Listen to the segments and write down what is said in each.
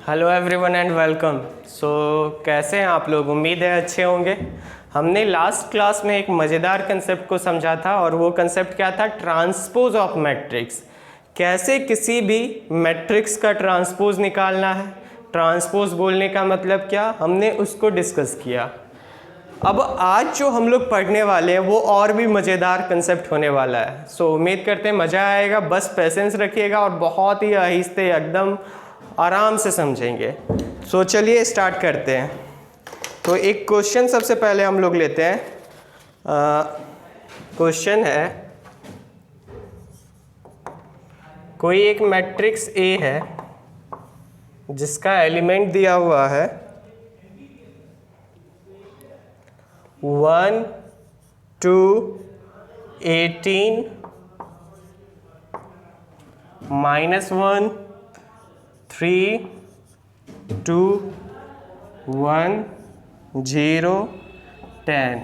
Hello everyone and welcome. कैसे हैं आप लोग? उम्मीद है अच्छे होंगे। हमने लास्ट क्लास में एक मज़ेदार कंसेप्ट को समझा था और वो कंसेप्ट क्या था? Transpose of matrix. कैसे किसी भी मैट्रिक्स का ट्रांसपोज निकालना है। ट्रांसपोज बोलने का मतलब क्या, हमने उसको डिस्कस किया। अब आज जो हम लोग पढ़ने वाले हैं वो और भी मज़ेदार कंसेप्ट होने वाला है। उम्मीद करते हैं मज़ा आएगा। बस पेशेंस रखिएगा और बहुत ही आहिस्ते एकदम आराम से समझेंगे। चलिए स्टार्ट करते हैं। तो एक क्वेश्चन सबसे पहले हम लोग लेते हैं। क्वेश्चन है, कोई एक मैट्रिक्स ए है जिसका एलिमेंट दिया हुआ है 1 2 18 -1 3 2 1 0 10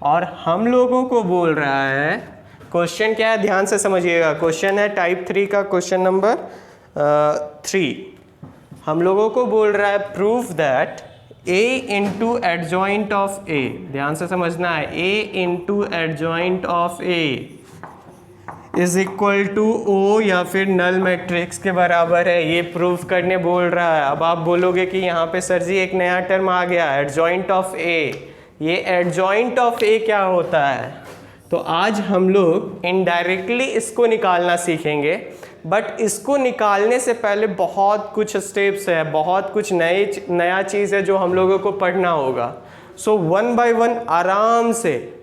और हम लोगों को बोल रहा है, क्वेश्चन क्या है ध्यान से समझिएगा। क्वेश्चन है टाइप 3 का, क्वेश्चन नंबर 3। हम लोगों को बोल रहा है proof that a into adjoint of a, ध्यान से समझना है, a into adjoint of a is equal to O या फिर नल मैट्रिक्स के बराबर है। ये प्रूफ करने बोल रहा है। अब आप बोलोगे कि यहाँ पे सर जी एक नया टर्म आ गया, एडजॉइंट ऑफ ए। ये एडजॉइंट ऑफ ए क्या होता है? तो आज हम लोग इनडायरेक्टली इसको निकालना सीखेंगे, बट इसको निकालने से पहले बहुत कुछ स्टेप्स है, बहुत कुछ नया चीज़ है जो हम लोगों को पढ़ना होगा। वन बाय वन आराम से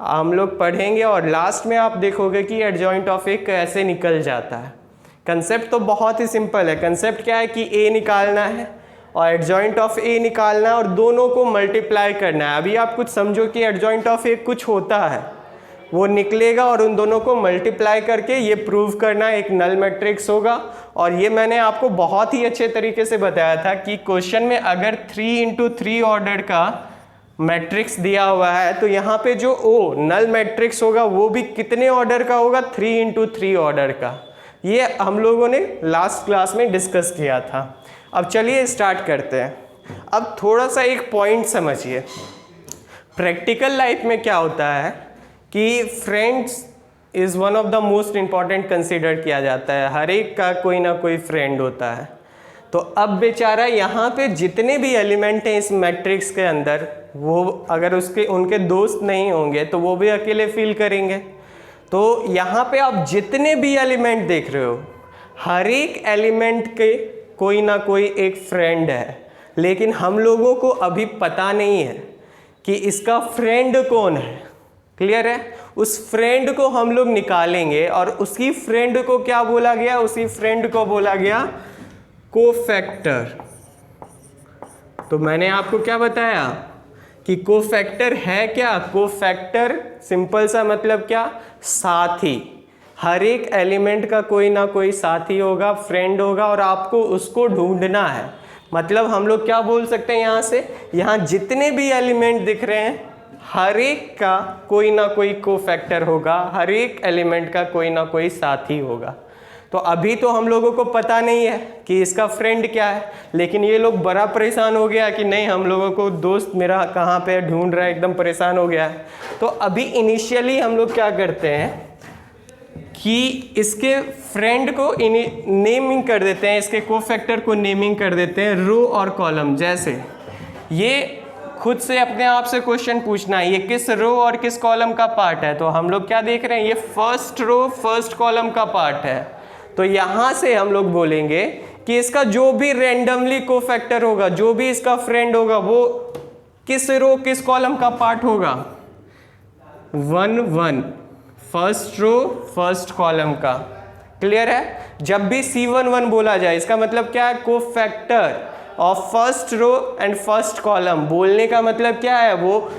हम लोग पढ़ेंगे और लास्ट में आप देखोगे कि एडजॉइंट ऑफ ए कैसे निकल जाता है। कंसेप्ट तो बहुत ही सिंपल है। कंसेप्ट क्या है कि ए निकालना है और एडजॉइंट ऑफ ए निकालना है और दोनों को मल्टीप्लाई करना है। अभी आप कुछ समझो कि एडजॉइंट ऑफ ए कुछ होता है, वो निकलेगा और उन दोनों को मल्टीप्लाई करके ये प्रूव करना एक नल मैट्रिक्स होगा। और ये मैंने आपको बहुत ही अच्छे तरीके से बताया था कि क्वेश्चन में अगर 3x3 ऑर्डर का मैट्रिक्स दिया हुआ है तो यहाँ पे जो ओ नल मैट्रिक्स होगा वो भी कितने ऑर्डर का होगा? 3x3 ऑर्डर का। ये हम लोगों ने लास्ट क्लास में डिस्कस किया था। अब चलिए स्टार्ट करते हैं। अब थोड़ा सा एक पॉइंट समझिए। प्रैक्टिकल लाइफ में क्या होता है कि friends is one of the most important consider किया जाता है। हर एक का कोई ना कोई फ्रेंड होता है। तो अब बेचारा यहाँ पे जितने भी एलिमेंट हैं इस मैट्रिक्स के अंदर, वो अगर उनके दोस्त नहीं होंगे तो वो भी अकेले फील करेंगे। तो यहाँ पे आप जितने भी एलिमेंट देख रहे हो, हर एक एलिमेंट के कोई ना कोई एक फ्रेंड है, लेकिन हम लोगों को अभी पता नहीं है कि इसका फ्रेंड कौन है। क्लियर है? उस फ्रेंड को हम लोग निकालेंगे और उसी फ्रेंड को क्या बोला गया? उसी फ्रेंड को बोला गया कोफैक्टर। तो मैंने आपको क्या बताया कि कोफैक्टर है क्या? कोफैक्टर सिंपल सा मतलब क्या? साथी। हर एक एलिमेंट का कोई ना कोई साथी होगा, फ्रेंड होगा और आपको उसको ढूंढना है। मतलब हम लोग क्या बोल सकते हैं यहाँ से, यहाँ जितने भी एलिमेंट दिख रहे हैं हर एक का कोई ना कोई कोफैक्टर होगा, हर एक एलिमेंट का कोई ना कोई साथी होगा। तो अभी तो हम लोगों को पता नहीं है कि इसका फ्रेंड क्या है, लेकिन ये लोग बड़ा परेशान हो गया कि नहीं हम लोगों को दोस्त मेरा कहाँ पे ढूंढ रहा है, एकदम परेशान हो गया है। तो अभी इनिशियली हम लोग क्या करते हैं कि इसके फ्रेंड को नेमिंग कर देते हैं, इसके कोफैक्टर को नेमिंग कर देते हैं रो और कॉलम। जैसे ये खुद से अपने आप से क्वेश्चन पूछना है, ये किस रो और किस कॉलम का पार्ट है? तो हम लोग क्या देख रहे हैं, ये फर्स्ट रो फर्स्ट कॉलम का पार्ट है। तो यहाँ से हम लोग बोलेंगे कि इसका जो भी रैंडमली कोफैक्टर होगा, जो भी इसका फ्रेंड होगा, वो किस रो किस कॉलम का पार्ट होगा? 1 1 फर्स्ट रो फर्स्ट कॉलम का। क्लियर है? जब भी C11 बोला जाए इसका मतलब क्या है? Cofactor of first row and first column. बोलने का मतलब क्या है? वो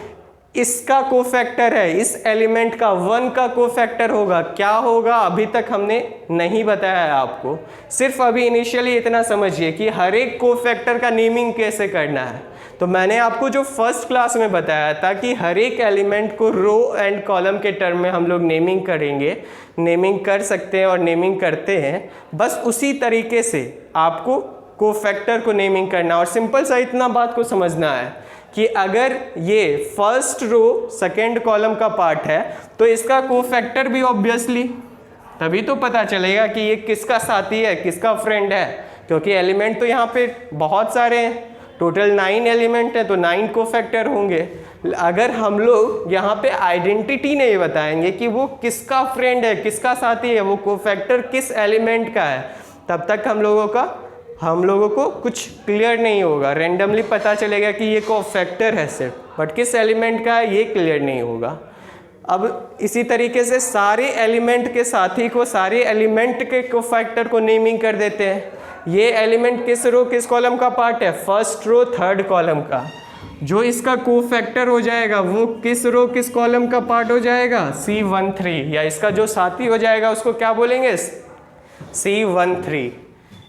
इसका कोफैक्टर है, इस एलिमेंट का 1 का कोफैक्टर होगा। क्या होगा अभी तक हमने नहीं बताया है आपको। सिर्फ अभी इनिशियली इतना समझिए कि हर एक कोफैक्टर का नेमिंग कैसे करना है। तो मैंने आपको जो फर्स्ट क्लास में बताया था कि हर एक एलिमेंट को रो एंड कॉलम के टर्म में हम लोग नेमिंग करेंगे, नेमिंग कर सकते हैं और नेमिंग करते हैं। बस उसी तरीके से आपको कोफैक्टर को नेमिंग करना। और सिंपल सा इतना बात को समझना है कि अगर ये फर्स्ट रो सेकेंड कॉलम का पार्ट है तो इसका कोफैक्टर भी ऑब्वियसली, तभी तो पता चलेगा कि ये किसका साथी है, किसका फ्रेंड है, क्योंकि एलिमेंट तो यहाँ पे बहुत सारे हैं, टोटल 9 एलिमेंट है तो 9 कोफैक्टर होंगे। अगर हम लोग यहाँ पे आइडेंटिटी नहीं बताएंगे कि वो किसका फ्रेंड है, किसका साथी है, वो कोफैक्टर किस एलिमेंट का है, तब तक हम लोगों को कुछ क्लियर नहीं होगा। रेंडमली पता चलेगा कि ये कोफैक्टर है सिर्फ, बट किस एलिमेंट का है ये क्लियर नहीं होगा। अब इसी तरीके से सारे एलिमेंट के साथी को, सारे एलिमेंट के कोफैक्टर को नेमिंग कर देते हैं। ये एलिमेंट किस रो किस कॉलम का पार्ट है, फर्स्ट रो थर्ड कॉलम का। जो इसका कोफैक्टर हो जाएगा वो किस रो किस कॉलम का पार्ट हो जाएगा, C13, या इसका जो साथी हो जाएगा उसको क्या बोलेंगे, C13।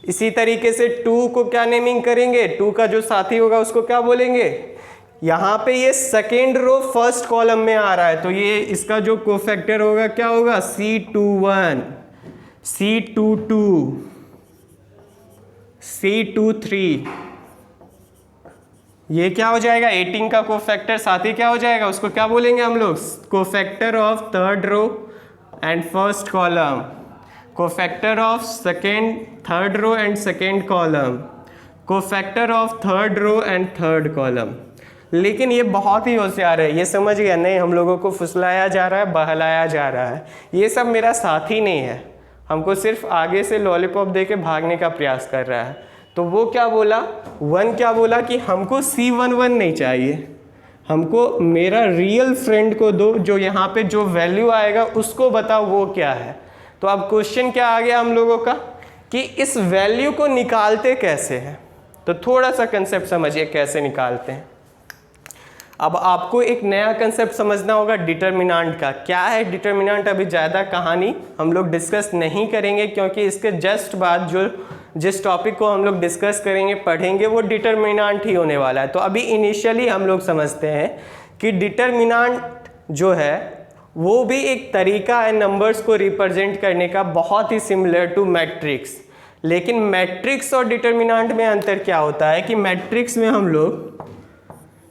इसी तरीके से 2 को क्या नेमिंग करेंगे, 2 का जो साथी होगा उसको क्या बोलेंगे। यहाँ पे ये सेकेंड रो फर्स्ट कॉलम में आ रहा है तो ये इसका जो कोफैक्टर होगा क्या होगा, C21, C22, C23। ये क्या हो जाएगा, 18 का कोफैक्टर साथी क्या हो जाएगा, उसको क्या बोलेंगे हम लोग, cofactor of third row and first column, cofactor of second third row and second column, cofactor of third row and third column. लेकिन ये बहुत ही होशियार है, ये समझ गया नहीं हम लोगों को फुसलाया जा रहा है, बहलाया जा रहा है, ये सब मेरा साथी नहीं है, हमको सिर्फ आगे से लॉलीपॉप दे के भागने का प्रयास कर रहा है। तो वो क्या बोला, 1 क्या बोला कि हमको C11 नहीं चाहिए, हमको मेरा रियल फ्रेंड को दो, जो यहाँ पे जो वैल्यू आएगा उसको बताओ वो क्या है। तो अब क्वेश्चन क्या आ गया हम लोगों का कि इस वैल्यू को निकालते कैसे हैं। तो थोड़ा सा कंसेप्ट समझिए कैसे निकालते हैं। अब आपको एक नया कंसेप्ट समझना होगा डिटर्मिनेंट का। क्या है डिटर्मिनेंट, अभी ज़्यादा कहानी हम लोग डिस्कस नहीं करेंगे, क्योंकि इसके जस्ट बाद जिस टॉपिक को हम लोग डिस्कस करेंगे पढ़ेंगे वो डिटर्मिनेंट ही होने वाला है। तो अभी इनिशियली हम लोग समझते हैं कि डिटर्मिनेंट जो है वो भी एक तरीका है नंबर्स को रिप्रेजेंट करने का, बहुत ही सिमिलर टू मैट्रिक्स। लेकिन मैट्रिक्स और डिटर्मिनेंट में अंतर क्या होता है कि मैट्रिक्स में हम लोग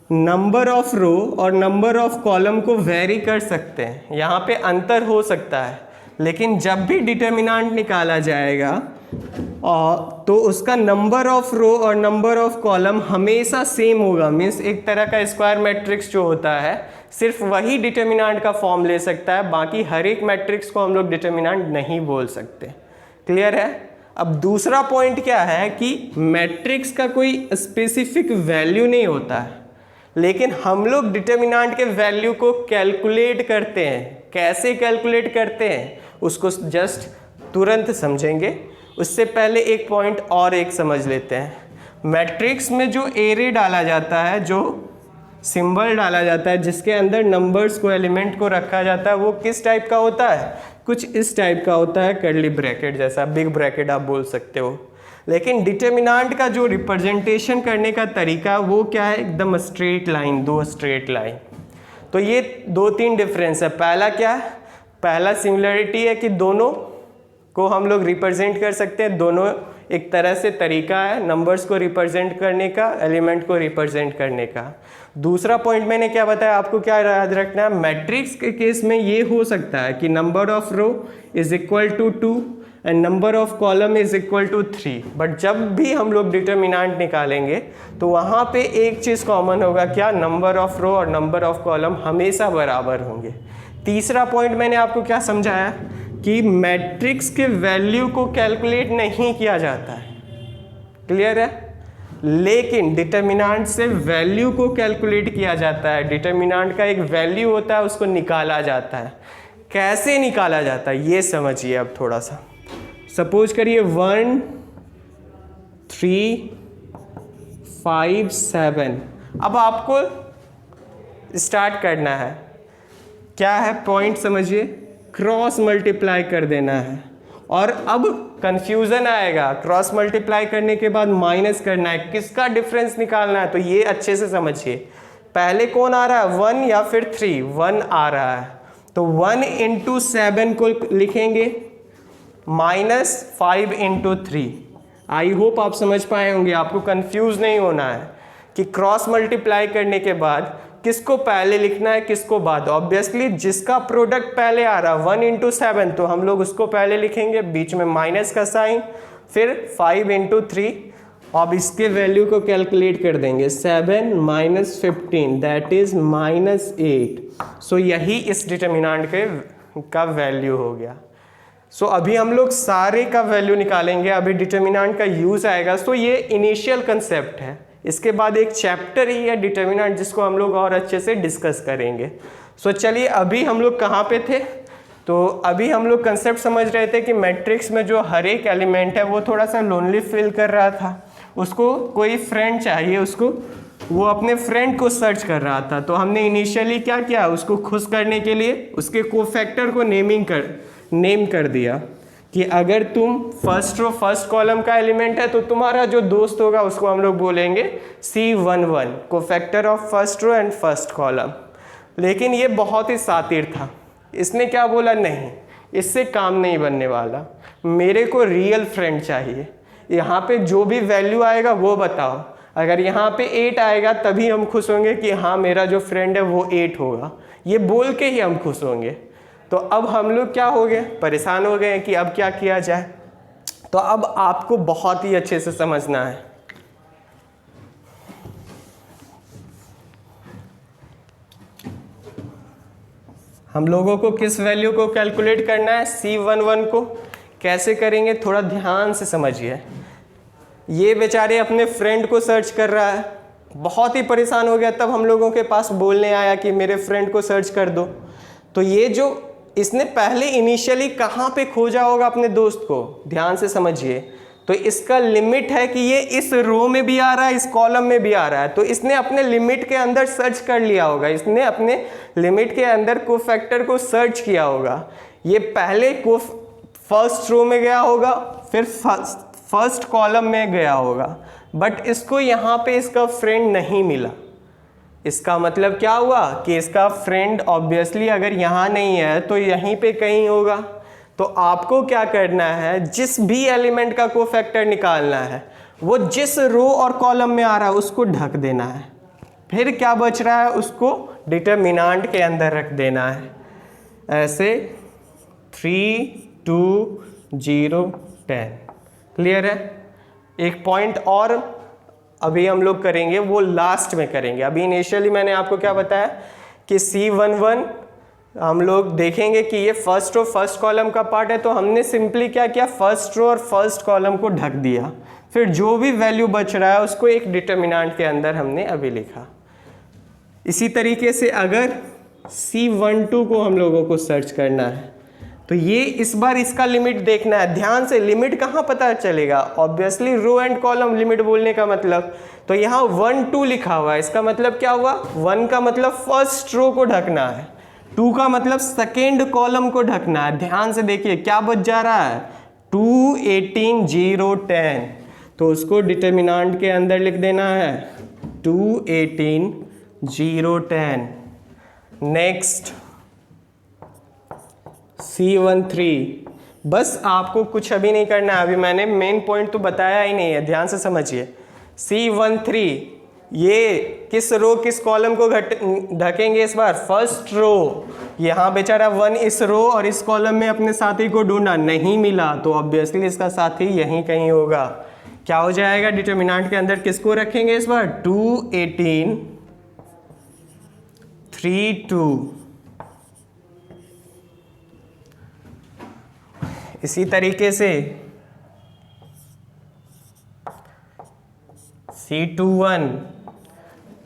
नंबर ऑफ रो और नंबर ऑफ कॉलम को वेरी कर सकते हैं, यहाँ पे अंतर हो सकता है। लेकिन जब भी डिटर्मिनेंट निकाला जाएगा तो उसका नंबर ऑफ रो और नंबर ऑफ कॉलम हमेशा सेम होगा। मीन्स एक तरह का स्क्वायर मैट्रिक्स जो होता है सिर्फ वही डिटर्मिनेंट का फॉर्म ले सकता है, बाकी हर एक मैट्रिक्स को हम लोग डिटर्मिनेंट नहीं बोल सकते। क्लियर है। अब दूसरा पॉइंट क्या है कि मैट्रिक्स का कोई स्पेसिफिक वैल्यू नहीं होता है, लेकिन हम लोग डिटर्मिनेंट के वैल्यू को कैलकुलेट करते हैं। कैसे कैलकुलेट करते हैं उसको जस्ट तुरंत समझेंगे। उससे पहले एक पॉइंट और एक समझ लेते हैं। मैट्रिक्स में जो एरे डाला जाता है, जो सिंबल डाला जाता है, जिसके अंदर नंबर्स को एलिमेंट को रखा जाता है, वो किस टाइप का होता है, कुछ इस टाइप का होता है, कर्ली ब्रैकेट जैसा, बिग ब्रैकेट आप बोल सकते हो। लेकिन डिटर्मिनेंट का जो रिप्रेजेंटेशन करने का तरीका है वो क्या है, एकदम स्ट्रेट लाइन, 2 स्ट्रेट लाइन। तो ये 2-3 डिफरेंस है। पहला क्या है, पहला सिमिलरिटी है कि दोनों को हम लोग रिप्रेजेंट कर सकते हैं, दोनों एक तरह से तरीका है नंबर्स को रिप्रेजेंट करने का, एलिमेंट को रिप्रेजेंट करने का। दूसरा पॉइंट मैंने क्या बताया आपको, क्या याद रखना है, मैट्रिक्स के केस में ये हो सकता है कि number of row is equal to 2 and number of column is equal to 3। But जब भी हम लोग डिटर्मिनेंट निकालेंगे तो वहाँ पे एक चीज़ कॉमन होगा, क्या, नंबर ऑफ रो और नंबर ऑफ कॉलम हमेशा बराबर होंगे। तीसरा पॉइंट मैंने आपको क्या समझाया कि मैट्रिक्स के वैल्यू को कैलकुलेट नहीं किया जाता है। क्लियर है। लेकिन डिटर्मिनेंट से वैल्यू को कैलकुलेट किया जाता है। डिटर्मिनेंट का एक वैल्यू होता है, उसको निकाला जाता है। कैसे निकाला जाता है ये समझिए अब थोड़ा सा। सपोज करिए 1 3 5 7। अब आपको स्टार्ट करना है, क्या है पॉइंट समझिए, क्रॉस मल्टीप्लाई कर देना है। और अब कंफ्यूजन आएगा, क्रॉस मल्टीप्लाई करने के बाद माइनस करना है, किसका डिफरेंस निकालना है। तो ये अच्छे से समझिए, पहले कौन आ रहा है, 1 या फिर 3, 1 आ रहा है तो 1 × 7 को लिखेंगे, -5 × 3, आई होप आप समझ पाए होंगे, आपको कंफ्यूज नहीं होना है कि क्रॉस मल्टीप्लाई करने के बाद किसको पहले लिखना है किसको बाद। ऑब्वियसली जिसका प्रोडक्ट पहले आ रहा है 1 इंटू 7 तो हम लोग उसको पहले लिखेंगे, बीच में माइनस का साइन, फिर 5 इंटू 3। अब इसके वैल्यू को कैलकुलेट कर देंगे, 7 माइनस 15 दैट इज -8। सो यही इस डिटर्मिनेंट का वैल्यू हो गया। सो अभी हम लोग सारे का वैल्यू निकालेंगे, अभी डिटर्मिनेंट का यूज आएगा। सो ये इनिशियल कंसेप्ट है, इसके बाद एक चैप्टर ही है डिटर्मिनेंट जिसको हम लोग और अच्छे से डिस्कस करेंगे। सो चलिए अभी हम लोग कहाँ पे थे, तो अभी हम लोग कंसेप्ट समझ रहे थे कि मैट्रिक्स में जो हर एक एलिमेंट है वो थोड़ा सा लोनली फील कर रहा था, उसको कोई फ्रेंड चाहिए, उसको वो अपने फ्रेंड को सर्च कर रहा था। तो हमने इनिशियली क्या किया, उसको खुश करने के लिए उसके कोफैक्टर को नेम कर दिया कि अगर तुम फर्स्ट रो फर्स्ट कॉलम का एलिमेंट है तो तुम्हारा जो दोस्त होगा उसको हम लोग बोलेंगे C11, cofactor of first row and first column. लेकिन ये बहुत ही शातिर था, इसने क्या बोला, नहीं इससे काम नहीं बनने वाला, मेरे को रियल फ्रेंड चाहिए, यहाँ पे जो भी वैल्यू आएगा वो बताओ, अगर यहाँ पे 8 आएगा तभी हम खुश होंगे कि हाँ मेरा जो फ्रेंड है वो 8 होगा, ये बोल के ही हम खुश होंगे। तो अब हम लोग क्या हो गए, परेशान हो गए कि अब क्या किया जाए। तो अब आपको बहुत ही अच्छे से समझना है, हम लोगों को किस वैल्यू को कैलकुलेट करना है, C11 को कैसे करेंगे, थोड़ा ध्यान से समझिए। ये बेचारे अपने फ्रेंड को सर्च कर रहा है, बहुत ही परेशान हो गया, तब हम लोगों के पास बोलने आया कि मेरे फ्रेंड को सर्च कर दो। तो ये जो इसने पहले इनिशियली कहाँ पे खोजा होगा अपने दोस्त को, ध्यान से समझिए। तो इसका लिमिट है कि ये इस रो में भी आ रहा है, इस कॉलम में भी आ रहा है, तो इसने अपने लिमिट के अंदर सर्च कर लिया होगा, इसने अपने लिमिट के अंदर कोफैक्टर को सर्च किया होगा। ये पहले को फर्स्ट रो में गया होगा, फिर फर्स्ट कॉलम में गया होगा, बट इसको यहाँ पे इसका फ्रेंड नहीं मिला। इसका मतलब क्या हुआ कि इसका फ्रेंड ऑब्वियसली अगर यहाँ नहीं है तो यहीं पे कहीं होगा। तो आपको क्या करना है, जिस भी एलिमेंट का कोफैक्टर निकालना है वो जिस रो और कॉलम में आ रहा है उसको ढक देना है, फिर क्या बच रहा है उसको डिटर्मिनेंट के अंदर रख देना है, ऐसे 3 2 0 10। क्लियर है। एक पॉइंट और अभी हम लोग करेंगे, वो लास्ट में करेंगे। अभी इनिशियली मैंने आपको क्या बताया कि C11 हम लोग देखेंगे कि ये फर्स्ट रो फर्स्ट कॉलम का पार्ट है, तो हमने सिंपली क्या किया, फर्स्ट रो और फर्स्ट कॉलम को ढक दिया, फिर जो भी वैल्यू बच रहा है उसको एक डिटर्मिनेंट के अंदर हमने अभी लिखा। इसी तरीके से अगर C12 को हम लोगों को सर्च करना है तो ये इस बार इसका लिमिट देखना है, ध्यान से। लिमिट कहाँ पता चलेगा, obviously row and column limit बोलने का मतलब, तो यहाँ 1 2 लिखा हुआ है, इसका मतलब क्या हुआ, 1 का मतलब फर्स्ट रो को ढकना है, 2 का मतलब सेकेंड कॉलम को ढकना है। ध्यान से देखिए क्या बच जा रहा है, 2 18 0 10, तो उसको डिटर्मिनेंट के अंदर लिख देना है 2 18 0 10। नेक्स्ट C13, बस आपको कुछ अभी नहीं करना है, अभी मैंने मेन पॉइंट तो बताया ही नहीं है, ध्यान से समझिए। C13 ये किस रो किस कॉलम को ढकेंगे इस बार, फर्स्ट रो। यहाँ बेचारा 1 इस रो और इस कॉलम में अपने साथी को ढूंढा, नहीं मिला, तो ऑब्वियसली इसका साथी यहीं कहीं होगा। क्या हो जाएगा, डिटर्मिनेंट के अंदर किसको रखेंगे इस बार, 2 18 3 2। इसी तरीके से C21,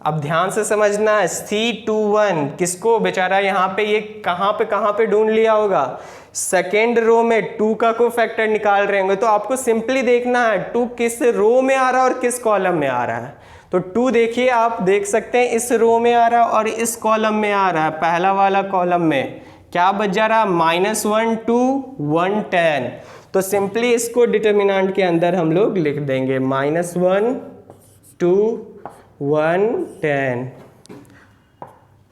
अब ध्यान से समझना है, C21 किसको, बेचारा यहाँ पे ये कहाँ पे ढूंढ लिया होगा, सेकेंड रो में 2 का कोफैक्टर निकाल रहे होंगे। तो आपको सिंपली देखना है 2 किस रो में आ रहा है और किस कॉलम में आ रहा है। तो 2 देखिए, आप देख सकते हैं इस रो में आ रहा है और इस कॉलम में आ रहा है, पहला वाला कॉलम में क्या बच जा रहा है, -1 2 1 10। तो सिंपली इसको डिटर्मिनेंट के अंदर हम लोग लिख देंगे -1 2 1 10।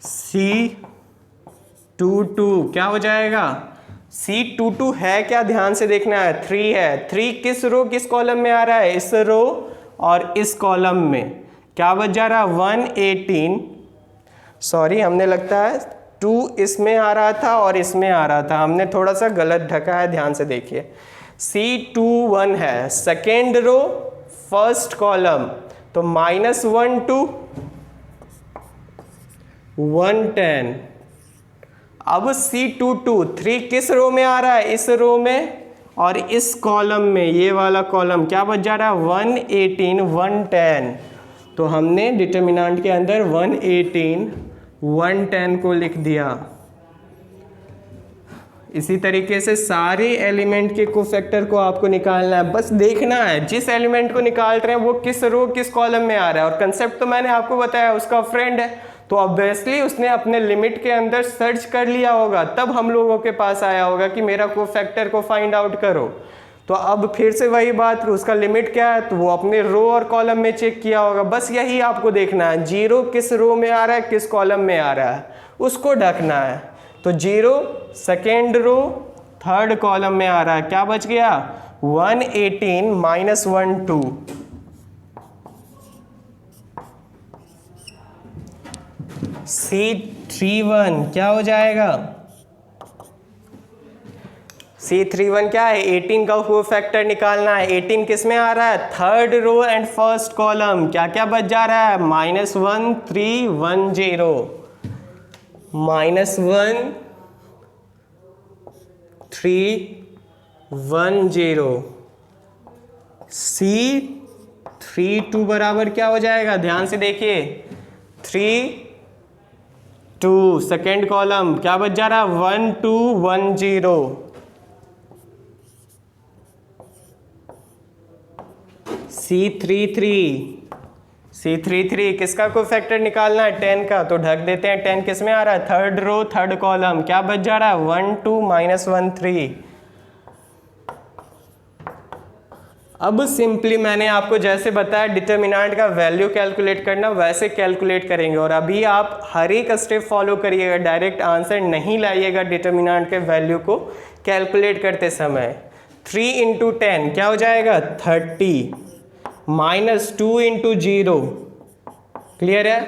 C22 क्या हो जाएगा, C22 है क्या, ध्यान से देखना है, 3 है। 3 किस रो किस कॉलम में आ रहा है, इस रो और इस कॉलम में। क्या बच जा रहा है 118, सॉरी हमने लगता है 2 इसमें आ रहा था और इसमें आ रहा था, हमने थोड़ा सा गलत ढका है, ध्यान से देखिए। C21 है सेकेंड रो फर्स्ट कॉलम, तो -1 to 110। अब C22 3 किस रो में आ रहा है, इस रो में और इस कॉलम में, ये वाला कॉलम। क्या बच जा रहा है 118 110, तो हमने डिटर्मिनेंट के अंदर 118 110 को लिख दिया। इसी तरीके से सारे एलिमेंट के कोफैक्टर को आपको निकालना है, बस देखना है जिस एलिमेंट को निकाल रहे हैं वो किस रो किस कॉलम में आ रहा है। और कंसेप्ट तो मैंने आपको बताया, उसका फ्रेंड है तो ऑब्वियसली उसने अपने लिमिट के अंदर सर्च कर लिया होगा, तब हम लोगों के पास आया होगा कि मेरा कोफैक्टर को फाइंड आउट करो। तो अब फिर से वही बात, उसका लिमिट क्या है, तो वो अपने रो और कॉलम में चेक किया होगा। बस यही आपको देखना है, 0 किस रो में आ रहा है किस कॉलम में आ रहा है, उसको ढकना है। तो 0 सेकेंड रो थर्ड कॉलम में आ रहा है, क्या बच गया 118 -12। C31 क्या हो जाएगा, C31 क्या है, 18 का कोफैक्टर निकालना है। 18 किस में आ रहा है, third row and first column. क्या क्या बच जा रहा है, -1 3 1 0, -1 3 1 0। C32 बराबर क्या हो जाएगा, ध्यान से देखिए, 3 2 सेकेंड कॉलम, क्या बच जा रहा है 1 2 1 0। C33 किसका कोफैक्टर निकालना है, 10 का, तो ढक देते हैं। 10 किस में आ रहा है, थर्ड रो थर्ड कॉलम। क्या बच जा रहा है 1 2 -1 3। अब सिंपली मैंने आपको जैसे बताया डिटर्मिनेंट का वैल्यू कैलकुलेट करना, वैसे कैलकुलेट करेंगे। और अभी आप हर एक स्टेप फॉलो करिएगा, डायरेक्ट आंसर नहीं लाइएगा डिटर्मिनेंट के वैल्यू को कैलकुलेट करते समय। 3 × 10 क्या हो जाएगा 30, -2 × 0, क्लियर है।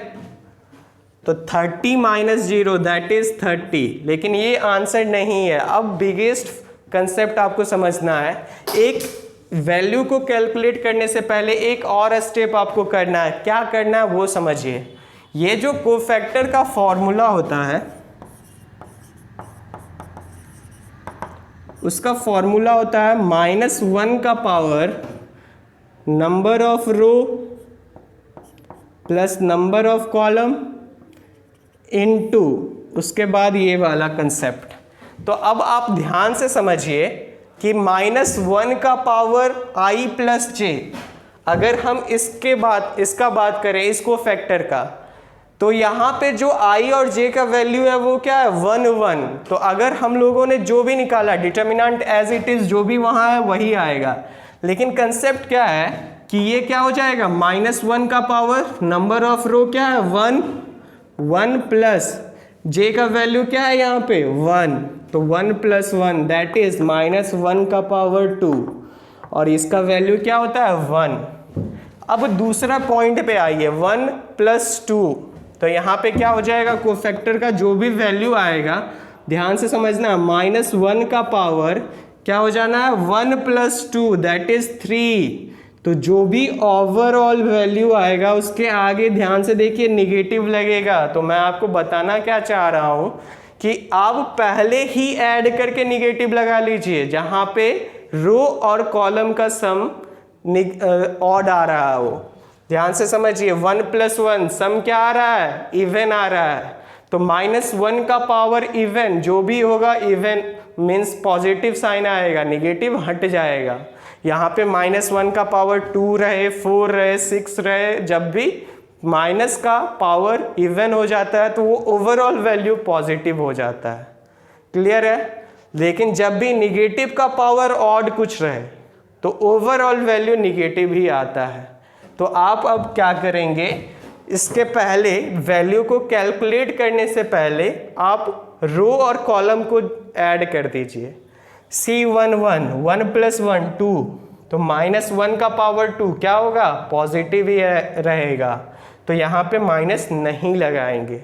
तो 30 - 0 दैट इज 30, लेकिन ये आंसर नहीं है। अब बिगेस्ट कंसेप्ट आपको समझना है, एक वैल्यू को कैलकुलेट करने से पहले एक और स्टेप आपको करना है। क्या करना है वो समझिए। ये जो कोफैक्टर का फॉर्मूला होता है, उसका फॉर्मूला होता है -1 का power number of row plus number of column into उसके बाद ये वाला कंसेप्ट। तो अब आप ध्यान से समझिए कि -1 का पावर i + j, अगर हम इसका बात करें इसको फैक्टर का, तो यहाँ पे जो i और j का वैल्यू है वो क्या है 1 1। तो अगर हम लोगों ने जो भी निकाला डिटर्मिनेंट एज इट इज जो भी वहाँ है वही आएगा। लेकिन कंसेप्ट क्या है कि ये क्या हो जाएगा, -1 का पावर नंबर ऑफ रो क्या है 1 1 प्लस j का वैल्यू क्या है यहाँ पे 1, तो 1 + 1 दैट इज -1 का पावर 2, और इसका वैल्यू क्या होता है 1। अब दूसरा पॉइंट पे आइए, 1 + 2, तो यहाँ पे क्या हो जाएगा, कोफैक्टर का जो भी वैल्यू आएगा ध्यान से समझना, -1 का पावर क्या हो जाना है 1 + 2 दैट इज 3। तो जो भी ओवरऑल वैल्यू आएगा उसके आगे ध्यान से देखिए निगेटिव लगेगा। तो मैं आपको बताना क्या चाह रहा हूँ कि आप पहले ही ऐड करके निगेटिव लगा लीजिए, जहाँ पे रो और कॉलम का सम ऑड आ रहा हो। ध्यान से समझिए, 1 + 1 सम क्या आ रहा है, इवन आ रहा है। तो -1 का पावर इवन जो भी होगा, इवन मीन्स पॉजिटिव साइन आएगा, निगेटिव हट जाएगा। यहाँ पे -1 का पावर 2 रहे 4 रहे 6 रहे, जब भी माइनस का पावर इवन हो जाता है तो वो ओवरऑल वैल्यू पॉजिटिव हो जाता है, क्लियर है। लेकिन जब भी निगेटिव का पावर ऑड कुछ रहे तो ओवरऑल वैल्यू निगेटिव ही आता है। तो आप अब क्या करेंगे, इसके पहले वैल्यू को कैलकुलेट करने से पहले आप रो और कॉलम को ऐड कर दीजिए। C1 1, 1 + 1 2, तो -1 का पावर 2 क्या होगा, पॉजिटिव ही रहेगा, तो यहाँ पे माइनस नहीं लगाएंगे।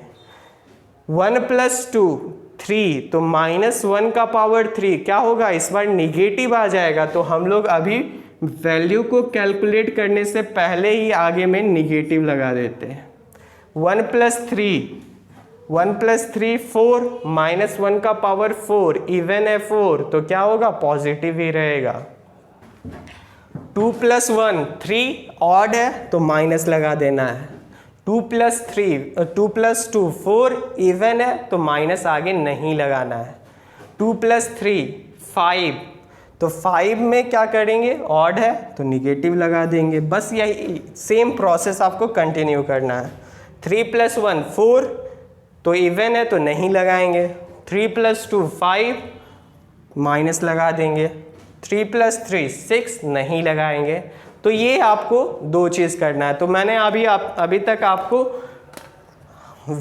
1 + 2 3, तो -1 का पावर 3 क्या होगा, इस बार निगेटिव आ जाएगा, तो हम लोग अभी वैल्यू को कैलकुलेट करने से पहले ही आगे में निगेटिव लगा देते हैं। 1 + 3, 1 + 3 4, -1 का पावर 4, इवन है 4, तो क्या होगा, पॉजिटिव ही रहेगा। 2 + 1 3, ऑड है तो माइनस लगा देना है। 2 + 2 4, इवन है तो माइनस आगे नहीं लगाना है। 2 + 3 5, तो 5 में क्या करेंगे, ऑड है तो निगेटिव लगा देंगे। बस यही सेम प्रोसेस आपको कंटिन्यू करना है। 3 + 1 4, तो इवन है तो नहीं लगाएंगे। 3 + 2 5, माइनस लगा देंगे। 3 + 3 6, नहीं लगाएंगे। तो ये आपको दो चीज़ करना है। तो मैंने अभी तक आपको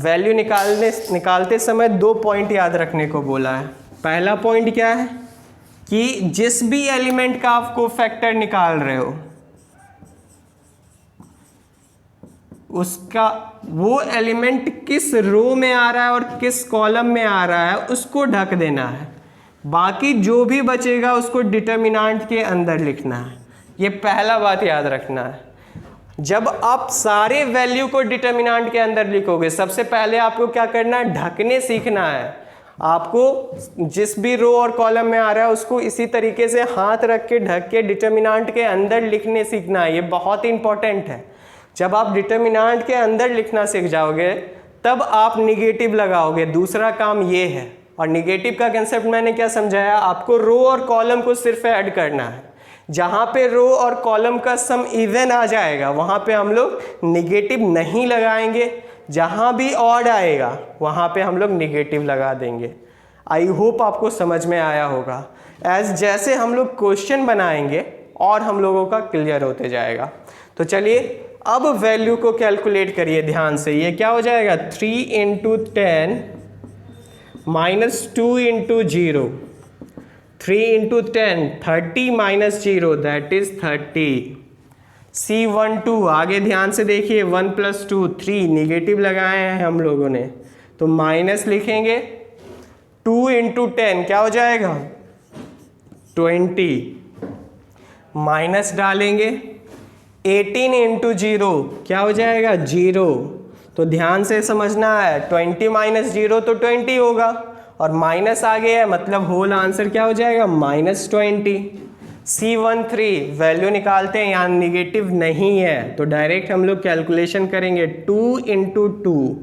वैल्यू निकालते समय 2 पॉइंट याद रखने को बोला है। पहला पॉइंट क्या है कि जिस भी एलिमेंट का आप कोफैक्टर निकाल रहे हो उसका वो एलिमेंट किस रो में आ रहा है और किस कॉलम में आ रहा है उसको ढक देना है। बाकी जो भी बचेगा उसको डिटर्मिनेंट के अंदर लिखना है। ये पहला बात याद रखना है। जब आप सारे वैल्यू को डिटर्मिनेंट के अंदर लिखोगे, सबसे पहले आपको क्या करना है, ढकने सीखना है। आपको जिस भी रो और कॉलम में आ रहा है उसको इसी तरीके से हाथ रख के ढक के डिटर्मिनेंट के अंदर लिखने सीखना है। ये बहुत इंपॉर्टेंट है। जब आप डिटर्मिनेंट के अंदर लिखना सीख जाओगे तब आप निगेटिव लगाओगे। दूसरा काम ये है। और निगेटिव का कंसेप्ट मैंने क्या समझाया आपको, रो और कॉलम को सिर्फ ऐड करना है। जहाँ पे रो और कॉलम का सम इवन आ जाएगा वहाँ पे हम लोग निगेटिव नहीं लगाएंगे। जहाँ भी ऑड आएगा वहाँ पे हम लोग निगेटिव लगा देंगे। आई होप आपको समझ में आया होगा। जैसे हम लोग क्वेश्चन बनाएंगे और हम लोगों का क्लियर होते जाएगा। तो चलिए अब वैल्यू को कैलकुलेट करिए ध्यान से। ये क्या हो जाएगा, 3 × 10 -2 × 0, 3 × 10 30 - 0 दैट इज 30। C12 आगे ध्यान से देखिए, 1 + 2 3, निगेटिव लगाए हैं हम लोगों ने तो माइनस लिखेंगे। 2 × 10 क्या हो जाएगा, 20, माइनस डालेंगे। 18 × 0 क्या हो जाएगा, 0। तो ध्यान से समझना है, 20 - 0 तो 20 होगा और माइनस आ गया है मतलब होल आंसर क्या हो जाएगा, -20। C13 वैल्यू निकालते हैं, यहाँ निगेटिव नहीं है तो डायरेक्ट हम लोग कैलकुलेशन करेंगे। 2 × 2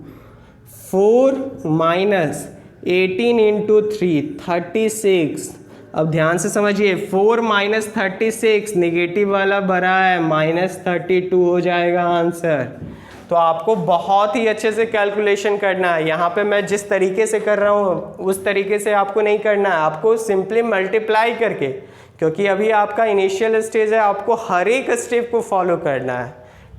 4 - 18 × 3 36। अब ध्यान से समझिए, 4 - 36 निगेटिव वाला भरा है, -32 हो जाएगा आंसर। तो आपको बहुत ही अच्छे से कैलकुलेशन करना है। यहाँ पे मैं जिस तरीके से कर रहा हूँ उस तरीके से आपको नहीं करना है। आपको सिंपली मल्टीप्लाई करके, क्योंकि अभी आपका इनिशियल स्टेज है, आपको हर एक स्टेप को फॉलो करना है।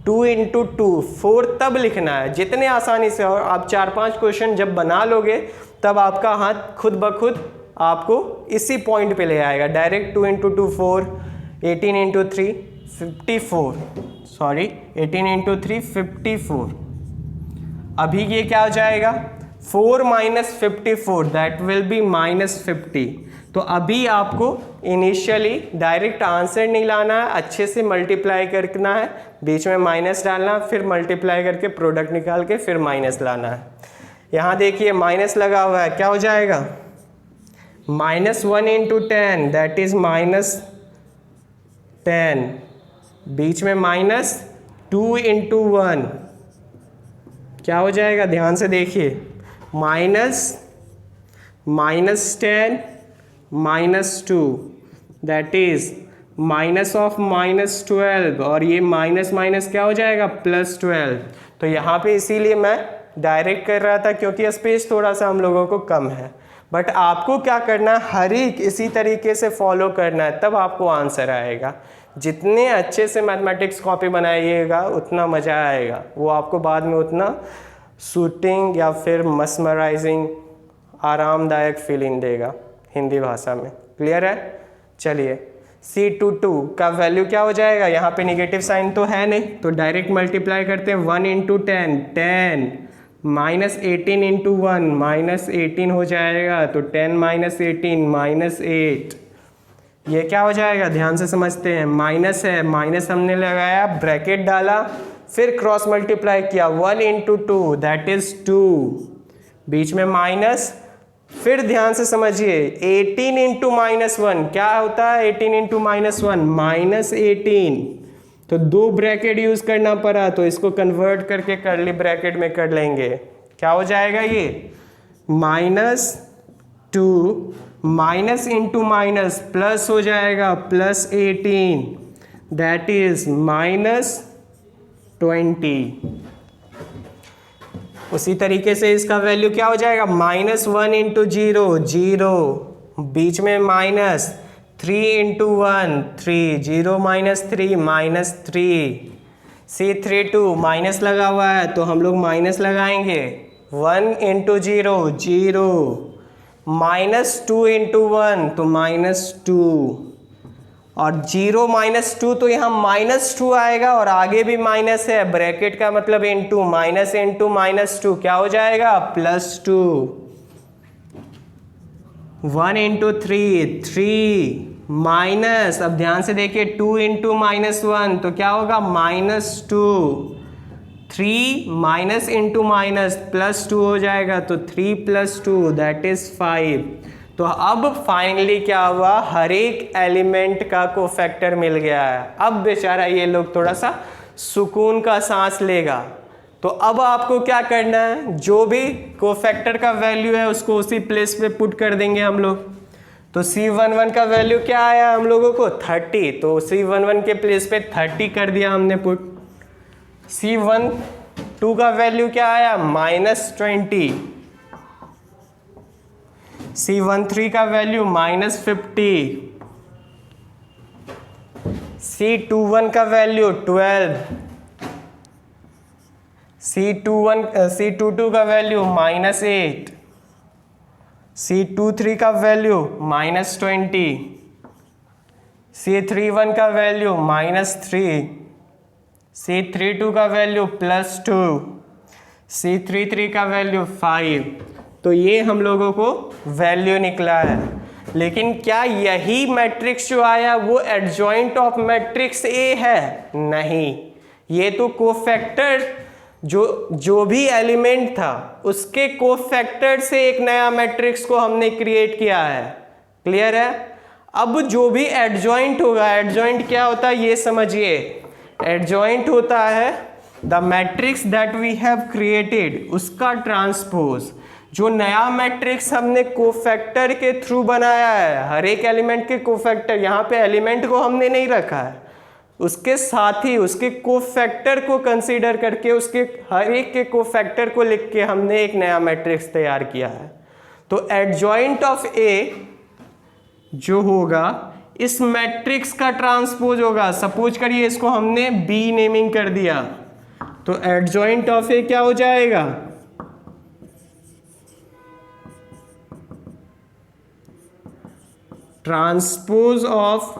2 × 2 4 तब लिखना है जितने आसानी से। और आप 4-5 क्वेश्चन जब बना लोगे तब आपका हाथ खुद ब खुद आपको इसी पॉइंट पे ले आएगा। Direct 2 × 2 4, 18 × 3 54, sorry 18 × 3 54। अभी ये क्या हो जाएगा, 4 - 54 दैट विल बी -50। तो अभी आपको इनिशियली डायरेक्ट आंसर नहीं लाना है, अच्छे से मल्टीप्लाई करना है, बीच में माइनस डालना, फिर मल्टीप्लाई करके प्रोडक्ट निकाल के फिर माइनस लाना है। यहाँ देखिए माइनस लगा हुआ है, क्या हो जाएगा, -1 × 10 दैट इज -10, बीच में -2 × 1 क्या हो जाएगा, ध्यान से देखिए, -10 -2 दैट इज -12 और ये माइनस क्या हो जाएगा, +12। तो यहाँ पे इसीलिए मैं डायरेक्ट कर रहा था क्योंकि स्पेस थोड़ा सा हम लोगों को कम है। बट आपको क्या करना है, हर एक इसी तरीके से फॉलो करना है, तब आपको आंसर आएगा। जितने अच्छे से मैथमेटिक्स कॉपी बनाइएगा उतना मज़ा आएगा, वो आपको बाद में उतना शूटिंग या फिर मस्मराइजिंग आरामदायक फीलिंग देगा हिंदी भाषा में। क्लियर है? चलिए C22 का वैल्यू क्या हो जाएगा, यहाँ पे निगेटिव साइन तो है नहीं तो डायरेक्ट मल्टीप्लाई करते हैं 1 इंटू 10, 10 माइनस 18 इंटू 1 माइनस 18 हो जाएगा, तो 10 माइनस 18 माइनस 8। ये क्या हो जाएगा, ध्यान से समझते हैं, माइनस है, माइनस हमने लगाया, ब्रैकेट डाला, फिर क्रॉस मल्टीप्लाई किया, 1 इंटू 2 दैट इज 2, बीच में माइनस, फिर ध्यान से समझिए 18 इंटू माइनस 1 क्या होता है, 18 इंटू माइनस 1 माइनस 18, तो 2 ब्रैकेट यूज करना पड़ा, तो इसको कन्वर्ट करके कर्ली ब्रैकेट में कर लेंगे। क्या हो जाएगा ये, minus 2 minus into minus plus हो जाएगा, प्लस 18 दैट इज माइनस 20। उसी तरीके से इसका वैल्यू क्या हो जाएगा, माइनस 1 इंटू 0 0, बीच में minus, 3 into 1 3, 0 minus 3 minus 3, C32 minus लगा हुआ है तो हम लोग माइनस लगाएंगे, 1 इंटू 0 0, माइनस 2 इंटू 1 तो माइनस 2, और 0 माइनस 2 तो यहाँ माइनस 2 आएगा और आगे भी माइनस है, ब्रैकेट का मतलब इंटू, माइनस इंटू माइनस 2 क्या हो जाएगा, प्लस 2, 1 इंटू 3 3 माइनस, अब ध्यान से देखिए 2 इंटू माइनस 1 तो क्या होगा, minus 2, 3 minus into minus plus 2 हो जाएगा, तो 3 प्लस 2 दैट इज 5। तो अब फाइनली क्या हुआ, हर एक एलिमेंट का कोफैक्टर मिल गया है। अब बेचारा ये लोग थोड़ा सा सुकून का सांस लेगा। तो अब आपको क्या करना है, जो भी कोफैक्टर का वैल्यू है उसको उसी प्लेस पे पुट कर देंगे हम लोग। तो C11 का वैल्यू क्या आया हम लोगों को, 30, तो C11 के प्लेस पे 30 कर दिया हमने पुट। C12 का वैल्यू क्या आया, -20, C13 का वैल्यू -50, C21 का वैल्यू 12, C22 का वैल्यू -8, C23 का वैल्यू -20, C31 का वैल्यू -3, C32 का वैल्यू +2, C33 का वैल्यू 5। तो ये हम लोगों को वैल्यू निकला है। लेकिन क्या यही मैट्रिक्स जो आया वो एडजॉइंट ऑफ मैट्रिक्स ए है, नहीं, ये तो कोफैक्टर जो भी एलिमेंट था उसके कोफैक्टर से एक नया मैट्रिक्स को हमने क्रिएट किया है। क्लियर है? अब जो भी एडजॉइंट होगा, एडजॉइंट क्या होता है ये समझिए, एडजॉइंट होता है the matrix that we have created, उसका ट्रांसपोज। जो नया मैट्रिक्स हमने कोफैक्टर के थ्रू बनाया है, हर एक एलिमेंट के कोफैक्टर, यहाँ पे एलिमेंट को हमने नहीं रखा है, उसके साथ ही उसके कोफैक्टर को कंसीडर करके उसके हर एक के कोफैक्टर को लिख के हमने एक नया मैट्रिक्स तैयार किया है। तो एडजॉइंट ऑफ ए जो होगा इस मैट्रिक्स का ट्रांसपोज होगा। सपोज करिए इसको हमने बी नेमिंग कर दिया, तो एडजॉइंट ऑफ ए क्या हो जाएगा, ट्रांसपोज ऑफ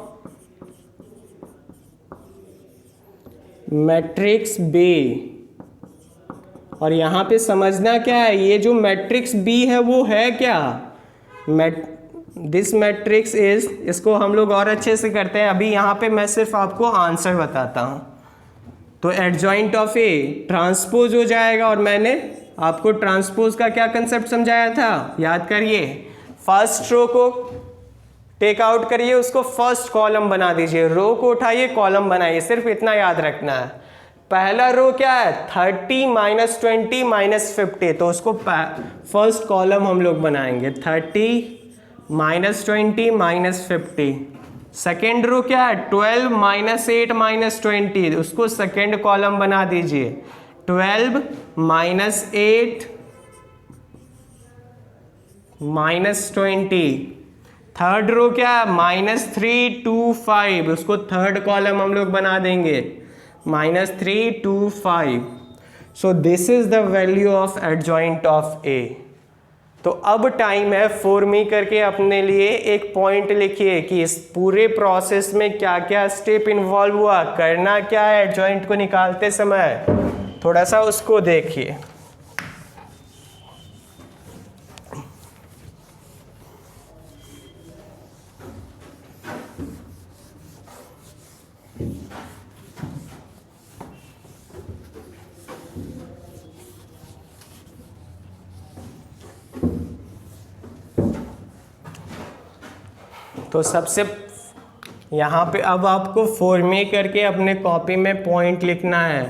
मैट्रिक्स बी। और यहां पे समझना क्या है, ये जो मैट्रिक्स बी है वो है क्या, दिस मैट्रिक्स इज, इसको हम लोग और अच्छे से करते हैं, अभी यहाँ पे मैं सिर्फ आपको आंसर बताता हूँ। तो एडजॉइंट ऑफ ए ट्रांसपोज हो जाएगा, और मैंने आपको ट्रांसपोज का क्या कंसेप्ट समझाया था, याद करिए, फर्स्ट रो को टेक आउट करिए, उसको फर्स्ट कॉलम बना दीजिए, रो को उठाइए कॉलम बनाइए, सिर्फ इतना याद रखना है। पहला रो क्या है, 30 -20 -50, तो उसको फर्स्ट कॉलम हम लोग बनाएंगे, 30 -20 -50। सेकेंड रो क्या है, 12 -8 -20, उसको सेकेंड कॉलम बना दीजिए, 12 -8 -20। थर्ड रो क्या है, -3 2 5, उसको थर्ड कॉलम हम लोग बना देंगे, -3 2 5। So this is the value of adjoint of A. तो अब टाइम है फॉर मी करके अपने लिए एक पॉइंट लिखिए कि इस पूरे प्रोसेस में क्या क्या स्टेप इन्वॉल्व हुआ, करना क्या है एडजॉइंट को निकालते समय, थोड़ा सा उसको देखिए। तो सबसे यहाँ पे अब आपको फॉर मी करके अपने कॉपी में पॉइंट लिखना है।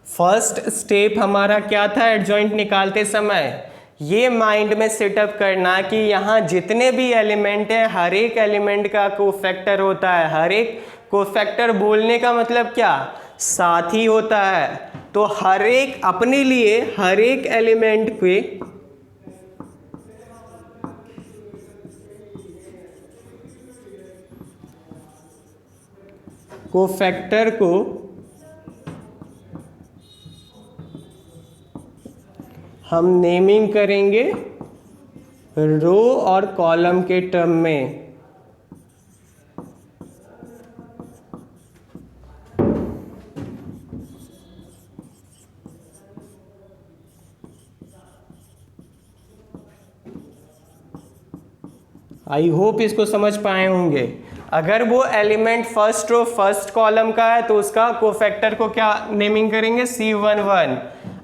फर्स्ट स्टेप हमारा क्या था एडजॉइंट निकालते समय, ये माइंड में सेटअप करना कि यहाँ जितने भी एलिमेंट हैं हर एक एलिमेंट का कोफैक्टर होता है। हर एक कोफैक्टर बोलने का मतलब क्या, साथी होता है। तो हर एक अपने लिए हर एक एलिमेंट के कोफैक्टर को हम नेमिंग करेंगे रो और कॉलम के टर्म में। आई होप इसको समझ पाए होंगे। अगर वो element first row first column का है तो उसका कोफैक्टर को क्या नेमिंग करेंगे, C11।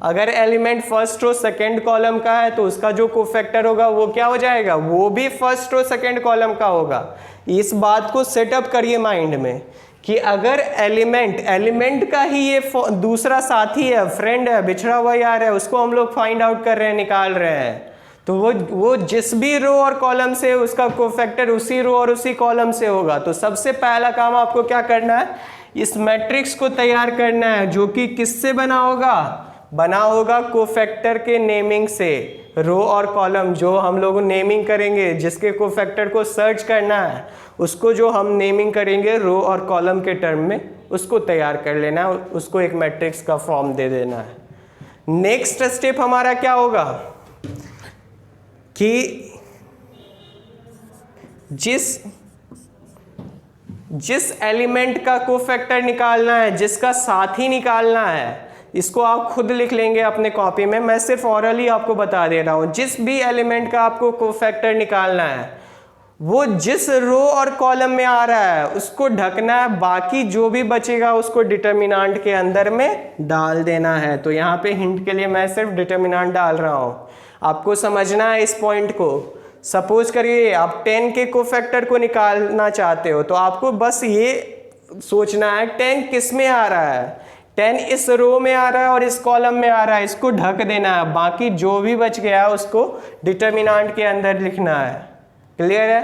अगर element first row second column का है तो उसका जो कोफैक्टर होगा वो क्या हो जाएगा, वो भी फर्स्ट रो सेकेंड कॉलम का होगा। इस बात को सेटअप करिए माइंड में कि अगर एलिमेंट का ही ये दूसरा साथी है, फ्रेंड है, बिछड़ा हुआ यार है, उसको हम लोग फाइंड आउट कर रहे हैं, निकाल रहे हैं, तो वो जिस भी रो और कॉलम से उसका कोफैक्टर उसी रो और उसी कॉलम से होगा। तो सबसे पहला काम आपको क्या करना है, इस मैट्रिक्स को तैयार करना है जो कि किससे बना होगा कोफैक्टर के नेमिंग से। रो और कॉलम जो हम लोग नेमिंग करेंगे, जिसके कोफैक्टर को सर्च करना है उसको जो हम नेमिंग करेंगे रो और कॉलम के टर्म में, उसको तैयार कर लेना है, उसको एक मैट्रिक्स का फॉर्म दे देना है। नेक्स्ट स्टेप हमारा क्या होगा कि जिस एलिमेंट का कोफैक्टर निकालना है, जिसका साथी निकालना है, इसको आप खुद लिख लेंगे अपने कॉपी में, मैं सिर्फ ऑरली आपको बता दे रहा हूं। जिस भी एलिमेंट का आपको कोफैक्टर निकालना है वो जिस रो और कॉलम में आ रहा है उसको ढकना है, बाकी जो भी बचेगा उसको डिटर्मिनेंट के अंदर में डाल देना है। तो यहाँ पे हिंट के लिए मैं सिर्फ डिटर्मिनेंट डाल रहा हूं, आपको समझना है इस पॉइंट को। सपोज करिए आप 10 के कोफैक्टर को निकालना चाहते हो तो आपको बस ये सोचना है 10 किस में आ रहा है, 10 इस रो में आ रहा है और इस कॉलम में आ रहा है, इसको ढक देना है, बाकी जो भी बच गया है उसको डिटर्मिनेंट के अंदर लिखना है। क्लियर है।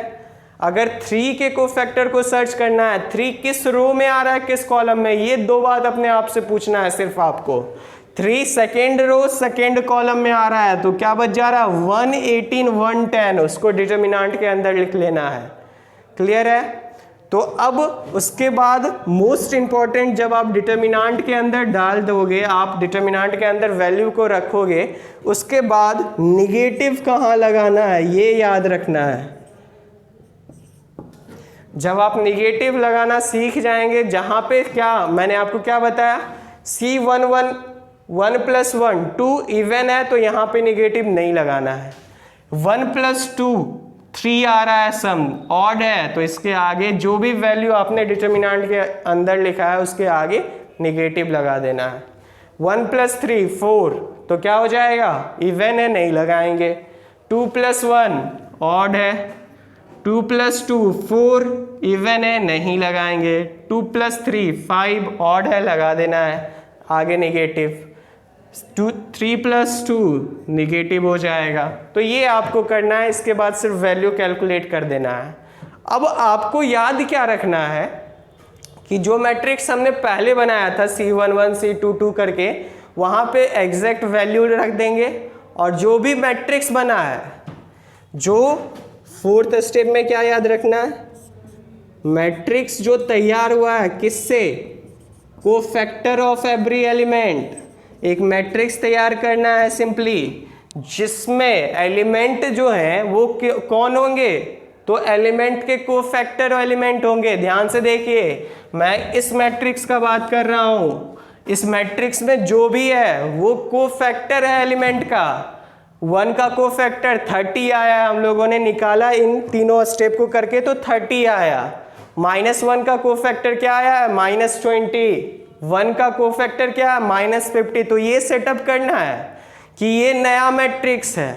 अगर 3 के कोफैक्टर को सर्च करना है, 3 किस रो में आ रहा है किस कॉलम में, ये दो बात अपने आप से पूछना है सिर्फ आपको। 3 सेकेंड रो सेकेंड कॉलम में आ रहा है तो क्या बच जा रहा है 118 110, उसको डिटर्मिनेंट के अंदर लिख लेना है। क्लियर है। तो अब उसके बाद मोस्ट इंपॉर्टेंट, जब आप डिटर्मिनेंट के अंदर डाल दोगे, आप डिटर्मिनेंट के अंदर वैल्यू को रखोगे, उसके बाद निगेटिव कहाँ लगाना है ये याद रखना है। जब आप निगेटिव लगाना सीख जाएंगे, जहां पे क्या मैंने आपको क्या बताया, C11 1 + 1 2 इवन है तो यहाँ पे निगेटिव नहीं लगाना है। 1 + 2 3 आ रहा है, सम ऑड है तो इसके आगे जो भी वैल्यू आपने डिटर्मिनेंट के अंदर लिखा है उसके आगे निगेटिव लगा देना है। 1 + 3 4 तो क्या हो जाएगा, इवन है, नहीं लगाएंगे। 2 + 1 ऑड है, 2 + 2 4 इवन है, नहीं लगाएंगे। 2 + 3 5 ऑड है, लगा देना है, आगे निगेटिव। 3 + 2 निगेटिव हो जाएगा। तो ये आपको करना है, इसके बाद सिर्फ वैल्यू कैलकुलेट कर देना है। अब आपको याद क्या रखना है कि जो मैट्रिक्स हमने पहले बनाया था C11 C22 करके, वहाँ पे एग्जैक्ट वैल्यू रख देंगे, और जो भी मैट्रिक्स बना है, जो 4th स्टेप में क्या याद रखना है, मैट्रिक्स जो तैयार हुआ है किससे, कोफैक्टर ऑफ एवरी एलिमेंट। एक मैट्रिक्स तैयार करना है सिंपली, जिसमें एलिमेंट जो हैं वो कौन होंगे, तो एलिमेंट के कोफैक्टर एलिमेंट होंगे। ध्यान से देखिए, मैं इस मैट्रिक्स का बात कर रहा हूं। इस मैट्रिक्स में जो भी है वो कोफैक्टर है एलिमेंट का। 1 का कोफैक्टर 30 आया, हम लोगों ने निकाला इन तीनों स्टेप को करके, तो 30 आया। -1 का कोफैक्टर क्या आया है, -20। 1 का कोफैक्टर क्या है, -50। तो ये सेटअप करना है कि ये नया मैट्रिक्स है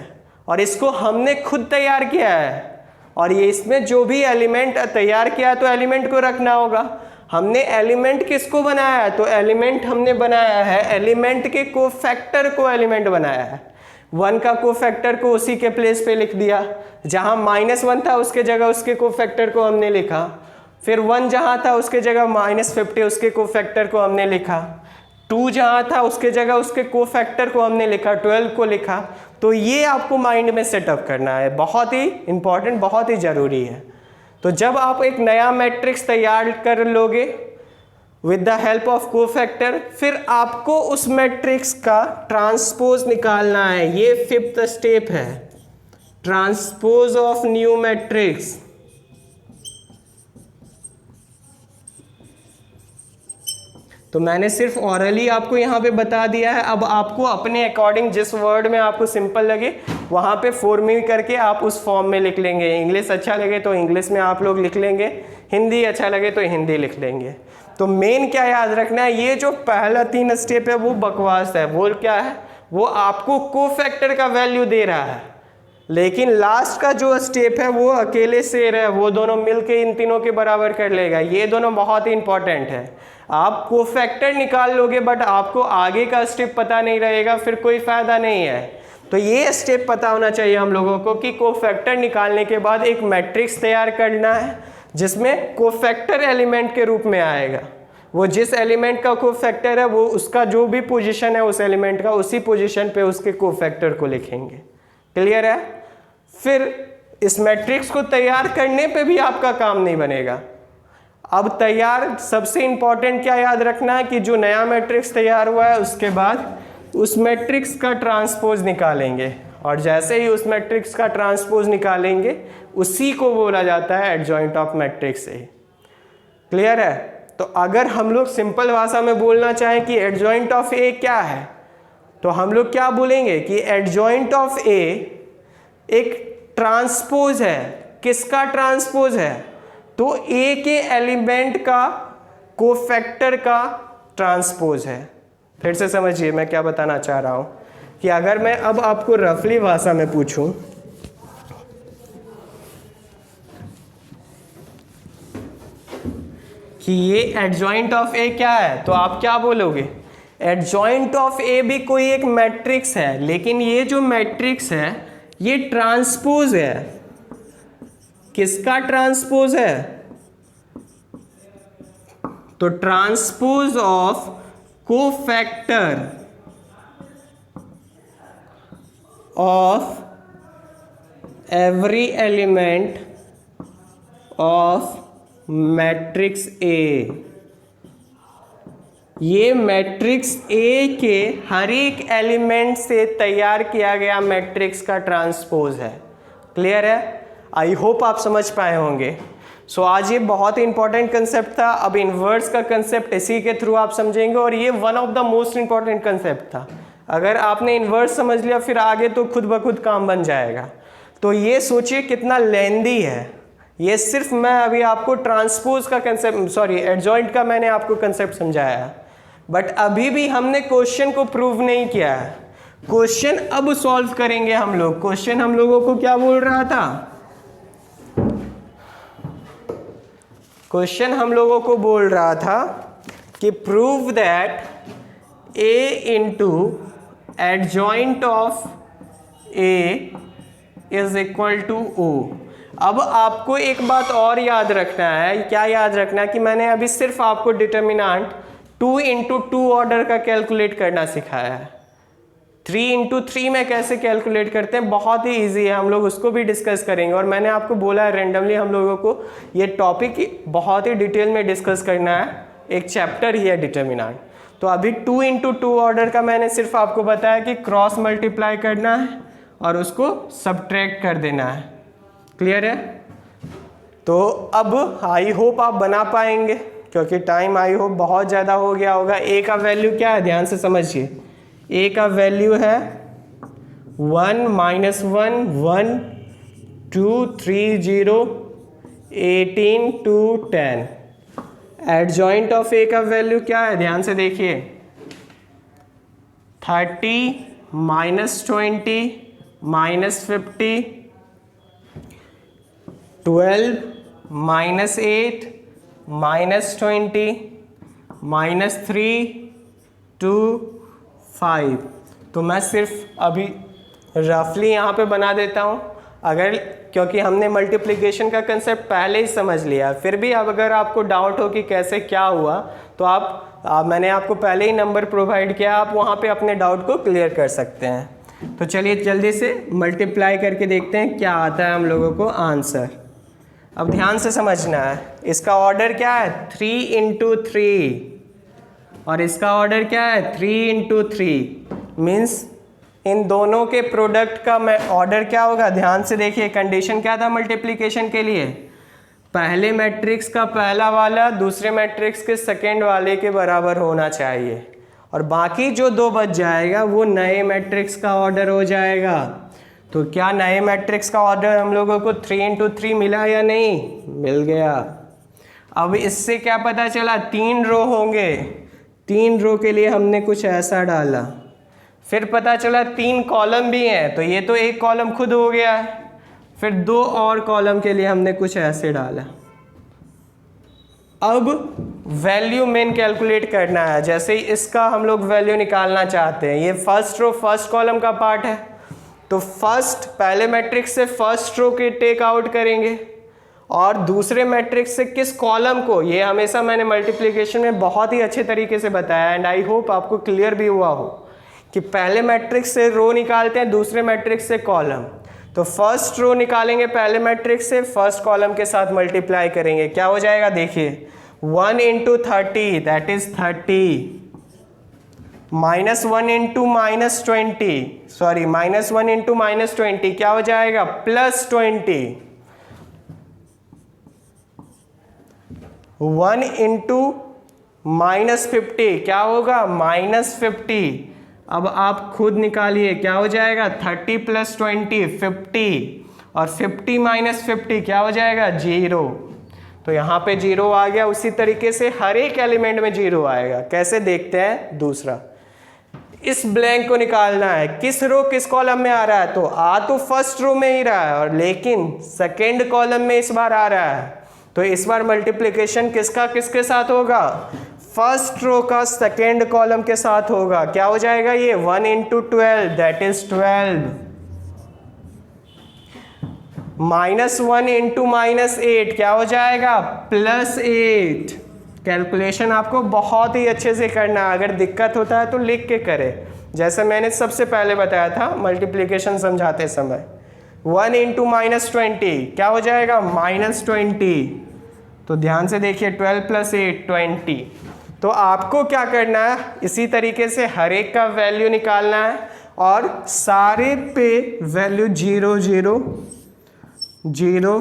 और इसको हमने खुद तैयार किया है, और ये इसमें जो भी एलिमेंट तैयार किया है तो एलिमेंट को रखना होगा। हमने एलिमेंट किसको बनाया है, तो एलिमेंट हमने बनाया है एलिमेंट के कोफैक्टर को एलिमेंट बनाया है। 1 का कोफैक्टर को उसी के प्लेस पे लिख दिया, जहां -1 था उसके जगह उसके कोफैक्टर को हमने लिखा। फिर 1 जहां था उसके जगह -50 उसके कोफैक्टर को हमने लिखा। 2 जहां था उसके जगह उसके कोफैक्टर को हमने लिखा, 12 को लिखा। तो ये आपको माइंड में सेटअप करना है, बहुत ही इंपॉर्टेंट, बहुत ही ज़रूरी है। तो जब आप एक नया मैट्रिक्स तैयार कर लोगे with the help of cofactor, फिर आपको उस मैट्रिक्स का ट्रांसपोज निकालना है। ये 5th स्टेप है, ट्रांसपोज ऑफ न्यू मैट्रिक्स। तो मैंने सिर्फ ऑरली आपको यहाँ पे बता दिया है। अब आपको अपने अकॉर्डिंग जिस वर्ड में आपको सिंपल लगे वहाँ पे फॉर्मिंग करके आप उस फॉर्म में लिख लेंगे। इंग्लिश अच्छा लगे तो इंग्लिश में आप लोग लिख लेंगे, हिंदी अच्छा लगे तो हिंदी लिख लेंगे। तो मेन क्या याद रखना है, ये जो पहला 3 स्टेप है वो बकवास है। वो क्या है, वो आपको कोफैक्टर का वैल्यू दे रहा है, लेकिन लास्ट का जो स्टेप है वो अकेले से है, वो दोनों मिलके इन तीनों के बराबर कर लेगा। ये दोनों बहुत ही इंपॉर्टेंट है। आप कोफैक्टर निकाल लोगे बट आपको आगे का स्टेप पता नहीं रहेगा, फिर कोई फायदा नहीं है। तो ये स्टेप पता होना चाहिए हम लोगों को कि कोफैक्टर निकालने के बाद एक मैट्रिक्स तैयार करना है जिसमें कोफैक्टर एलिमेंट के रूप में आएगा। वो जिस एलिमेंट का कोफैक्टर है वो उसका जो भी पोजीशन है उस एलिमेंट का, उसी पोजीशन पे उसके कोफैक्टर को लिखेंगे। क्लियर है? फिर इस मैट्रिक्स को तैयार करने पे भी आपका काम नहीं बनेगा। अब तैयार, सबसे इंपॉर्टेंट क्या याद रखना है कि जो नया मैट्रिक्स तैयार हुआ है उसके बाद उस मैट्रिक्स का ट्रांसपोज निकालेंगे, और जैसे ही उस मैट्रिक्स का ट्रांसपोज निकालेंगे उसी को बोला जाता है adjoint of matrix A. Clear है? तो अगर हम लोग सिंपल भाषा में बोलना चाहें कि एडजॉइंट ऑफ ए क्या है, तो हम लोग क्या बोलेंगे कि एडजॉइंट ऑफ ए एक ट्रांसपोज है। किसका ट्रांसपोज है? तो ए के एलिमेंट का कोफैक्टर का ट्रांसपोज है। फिर से समझिए मैं क्या बताना चाह रहा हूं कि अगर मैं अब आपको रफली भाषा में पूछूं कि ये एडजॉइंट ऑफ ए क्या है, तो आप क्या बोलोगे? एडजॉइंट ऑफ ए भी कोई एक मैट्रिक्स है, लेकिन ये जो मैट्रिक्स है ये ट्रांसपोज है। किसका ट्रांसपोज है? तो transpose of cofactor of every element of matrix A. ये मैट्रिक्स ए के हर एक एलिमेंट से तैयार किया गया मैट्रिक्स का ट्रांसपोज है। क्लियर है? आई होप आप समझ पाए होंगे। सो आज ये बहुत ही इंपॉर्टेंट कंसेप्ट था। अब इनवर्स का कंसेप्ट इसी के थ्रू आप समझेंगे, और ये one of the most important concept था। अगर आपने इनवर्स समझ लिया फिर आगे तो खुद ब खुद काम बन जाएगा। तो ये सोचिए कितना लेंदी है। ये सिर्फ मैं अभी आपको ट्रांसपोज का कंसेप्ट, सॉरी एडजॉइंट का मैंने आपको कंसेप्ट समझाया, बट अभी भी हमने क्वेश्चन को प्रूव नहीं किया है। क्वेश्चन अब सॉल्व करेंगे हम लोग। क्वेश्चन हम लोगों को क्या बोल रहा था? क्वेश्चन हम लोगों को बोल रहा था कि prove that A into adjoint of A is equal to O. अब आपको एक बात और याद रखना है। क्या याद रखना है कि मैंने अभी सिर्फ आपको डिटर्मिनेंट 2 इंटू 2 ऑर्डर का कैलकुलेट करना सिखाया है। 3 इंटू 3 में कैसे कैलकुलेट करते हैं बहुत ही इजी है, हम लोग उसको भी डिस्कस करेंगे। और मैंने आपको बोला है रेंडमली हम लोगों को ये टॉपिक बहुत ही डिटेल में डिस्कस करना है, एक चैप्टर ही है डिटर्मिनेंट। तो अभी 2 इंटू 2 ऑर्डर का मैंने सिर्फ आपको बताया कि क्रॉस मल्टीप्लाई करना है और उसको सब्ट्रैक्ट कर देना है। क्लियर है? तो अब आई होप आप बना पाएंगे, क्योंकि टाइम आई होप बहुत ज़्यादा हो गया होगा। ए का वैल्यू क्या है, ध्यान से समझिए। ए का वैल्यू है 1 -1 1 2 3 0 18 2 10। एडजॉइंट ऑफ ए का वैल्यू क्या है, ध्यान से देखिए। 30 -20 -50 12 -8 -20 -3 2 5। तो मैं सिर्फ अभी रफली यहाँ पे बना देता हूँ, अगर क्योंकि हमने मल्टीप्लिकेशन का कंसेप्ट पहले ही समझ लिया। फिर भी अब अगर आपको डाउट हो कि कैसे क्या हुआ, तो मैंने आपको पहले ही नंबर प्रोवाइड किया, आप वहाँ पे अपने डाउट को क्लियर कर सकते हैं। तो चलिए जल्दी से मल्टीप्लाई करके देखते हैं क्या आता है हम लोगों को आंसर। अब ध्यान से समझना है, इसका ऑर्डर क्या है 3 × 3 और इसका ऑर्डर क्या है 3 × 3। मीन्स इन दोनों के प्रोडक्ट का मैं ऑर्डर क्या होगा, ध्यान से देखिए। कंडीशन क्या था मल्टीप्लिकेशन के लिए, पहले मैट्रिक्स का पहला वाला दूसरे मैट्रिक्स के सेकेंड वाले के बराबर होना चाहिए, और बाकी जो 2 बच जाएगा वो नए मैट्रिक्स का ऑर्डर हो जाएगा। तो क्या नए मैट्रिक्स का ऑर्डर हम लोगों को 3 × 3 मिला या नहीं? मिल गया। अब इससे क्या पता चला, 3 रो होंगे, 3 रो के लिए हमने कुछ ऐसा डाला। फिर पता चला 3 कॉलम भी हैं, तो ये तो एक कॉलम खुद हो गया है। फिर 2 और कॉलम के लिए हमने कुछ ऐसे डाला। अब वैल्यू मेन कैलकुलेट करना है। जैसे ही इसका हम लोग वैल्यू निकालना चाहते हैं, ये फर्स्ट रो फर्स्ट कॉलम का पार्ट है, तो पहले मैट्रिक्स से फर्स्ट रो के टेक आउट करेंगे और दूसरे मैट्रिक्स से किस कॉलम को, ये हमेशा मैंने मल्टीप्लिकेशन में बहुत ही अच्छे तरीके से बताया, एंड आई होप आपको क्लियर भी हुआ हो कि पहले मैट्रिक्स से रो निकालते हैं, दूसरे मैट्रिक्स से कॉलम। तो फर्स्ट रो निकालेंगे पहले मैट्रिक्स से, फर्स्ट कॉलम के साथ मल्टीप्लाई करेंगे, क्या हो जाएगा देखिए 1 × 30 दैट इज 30 -1 × -20 सॉरी -1 × -20 क्या हो जाएगा +20। 1 × -50 क्या होगा -50। अब आप खुद निकालिए क्या हो जाएगा 30 + 20 50, और 50 - 50 क्या हो जाएगा 0। तो यहाँ पे 0 आ गया। उसी तरीके से हर एक एलिमेंट में 0 आएगा। कैसे देखते हैं, दूसरा इस ब्लैंक को निकालना है, किस रो किस कॉलम में आ रहा है, तो फर्स्ट रो में ही रहा है, और लेकिन सेकेंड कॉलम में इस बार आ रहा है। तो इस बार मल्टीप्लिकेशन किसका किसके साथ होगा, फर्स्ट रो का सेकेंड कॉलम के साथ होगा। क्या हो जाएगा ये 1 × 12 दैट इज 12 -1 × -8 क्या हो जाएगा +8। कैलकुलेशन आपको बहुत ही अच्छे से करना है, अगर दिक्कत होता है तो लिख के करें, जैसे मैंने सबसे पहले बताया था मल्टीप्लिकेशन समझाते समय। 1 × -20 क्या हो जाएगा -20। तो ध्यान से देखिए 12 + 8 20। तो आपको क्या करना है, इसी तरीके से हर एक का वैल्यू निकालना है, और सारे पे वैल्यू 0 0 0।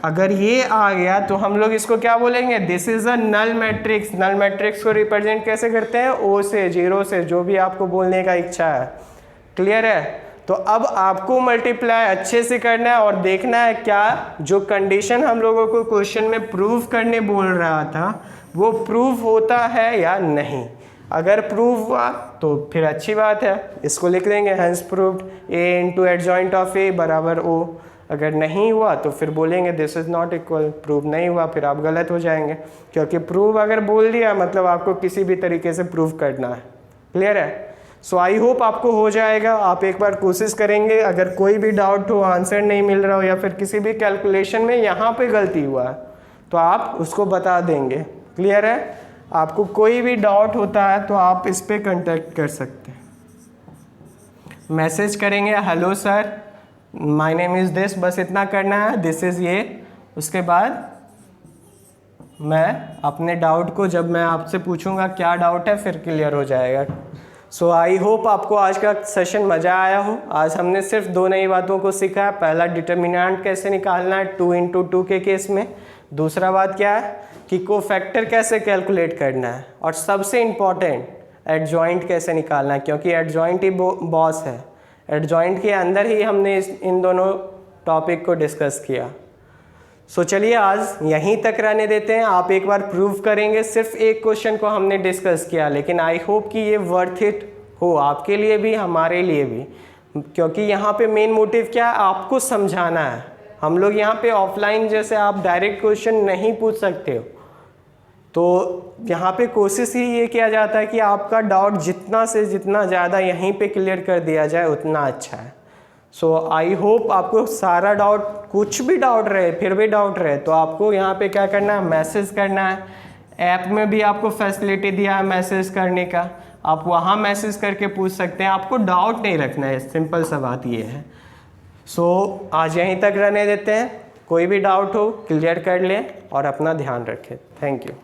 अगर ये आ गया तो हम लोग इसको क्या बोलेंगे, this is a null matrix. Null matrix को रिप्रेजेंट कैसे करते हैं, O से 0 से, जो भी आपको बोलने का इच्छा है। क्लियर है? तो अब आपको मल्टीप्लाई अच्छे से करना है और देखना है क्या जो कंडीशन हम लोगों को क्वेश्चन में प्रूव करने बोल रहा था वो प्रूव होता है या नहीं। अगर प्रूव हुआ तो फिर अच्छी बात है, इसको लिख लेंगे hence proved A × adjoint of A = O। अगर नहीं हुआ तो फिर बोलेंगे this is not equal. Prove नहीं हुआ फिर आप गलत हो जाएंगे, क्योंकि प्रूव अगर बोल दिया मतलब आपको किसी भी तरीके से प्रूव करना है। क्लियर है? सो आई होप आपको हो जाएगा। आप एक बार कोशिश करेंगे, अगर कोई भी डाउट हो, आंसर नहीं मिल रहा हो, या फिर किसी भी कैलकुलेशन में यहाँ पे गलती हुआ है तो आप उसको बता देंगे। क्लियर है? आपको कोई भी डाउट होता है तो आप इस पर कांटेक्ट कर सकते हैं, मैसेज करेंगे hello sir my name is this, बस इतना करना है, दिस इज़ ये। उसके बाद मैं अपने डाउट को, जब मैं आपसे पूछूंगा क्या डाउट है, फिर क्लियर हो जाएगा। सो आई होप आपको आज का सेशन मज़ा आया हो। आज हमने सिर्फ 2 नई बातों को सीखा है। पहला डिटर्मिनेंट कैसे निकालना है 2 × 2 के केस में। दूसरा बात क्या है कि कोफैक्टर कैसे कैलकुलेट करना है, और सबसे इम्पॉर्टेंट एडजॉइंट कैसे निकालना है, क्योंकि एडजॉइंट ही बॉस है। एडजॉइंट के अंदर ही हमने इन दोनों टॉपिक को डिस्कस किया। सो चलिए आज यहीं तक रहने देते हैं। आप एक बार प्रूव करेंगे, सिर्फ एक क्वेश्चन को हमने डिस्कस किया, लेकिन आई होप कि ये वर्थ इट हो आपके लिए भी हमारे लिए भी, क्योंकि यहाँ पे मेन मोटिव क्या है, आपको समझाना है। हम लोग यहाँ पे ऑफलाइन जैसे आप डायरेक्ट क्वेश्चन नहीं पूछ सकते हो, तो यहाँ पे कोशिश ही ये किया जाता है कि आपका डाउट जितना से जितना ज़्यादा यहीं पे क्लियर कर दिया जाए उतना अच्छा है। सो आई होप आपको सारा डाउट, कुछ भी डाउट रहे, फिर भी डाउट रहे, तो आपको यहाँ पे क्या करना है, मैसेज करना है। ऐप में भी आपको फैसिलिटी दिया है मैसेज करने का, आप वहाँ मैसेज करके पूछ सकते हैं। आपको डाउट नहीं रखना है, सिंपल सा बात ये है। सो आज यहीं तक रहने देते हैं। कोई भी डाउट हो क्लियर कर लें और अपना ध्यान रखें। Thank you.